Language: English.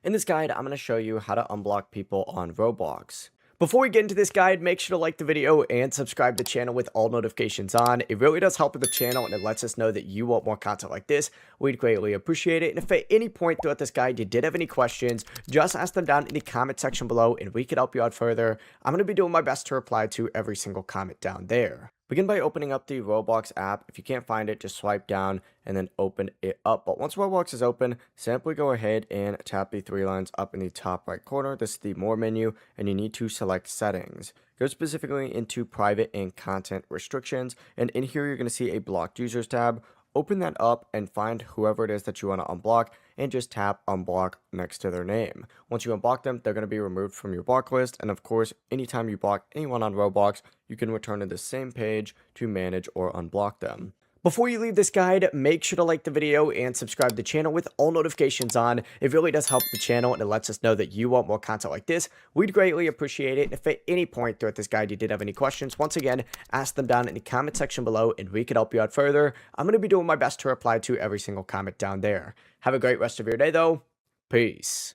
In this guide, I'm going to show you how to unblock people on Roblox. Before we get into this guide, make sure to like the video and subscribe to the channel with all notifications on. It really does help with the channel and it lets us know that you want more content like this. We'd greatly appreciate it. And if at any point throughout this guide you did have any questions, just ask them down in the comment section below and we could help you out further. I'm going to be doing my best to reply to every single comment down there. Begin by opening up the Roblox app. If you can't find it, just swipe down and then open it up. But once Roblox is open, simply go ahead and tap the three lines up in the top right corner. This is the More menu, and you need to select Settings. Go specifically into Private and Content Restrictions, and in here you're going to see a Blocked Users tab. Open that up and find whoever it is that you want to unblock and just tap unblock next to their name. Once you unblock them, they're going to be removed from your block list. And of course, anytime you block anyone on Roblox, you can return to the same page to manage or unblock them. Before you leave this guide, make sure to like the video and subscribe to the channel with all notifications on. It really does help the channel and it lets us know that you want more content like this. We'd greatly appreciate it. If at any point throughout this guide you did have any questions, once again, ask them down in the comment section below and we could help you out further. I'm going to be doing my best to reply to every single comment down there. Have a great rest of your day though. Peace.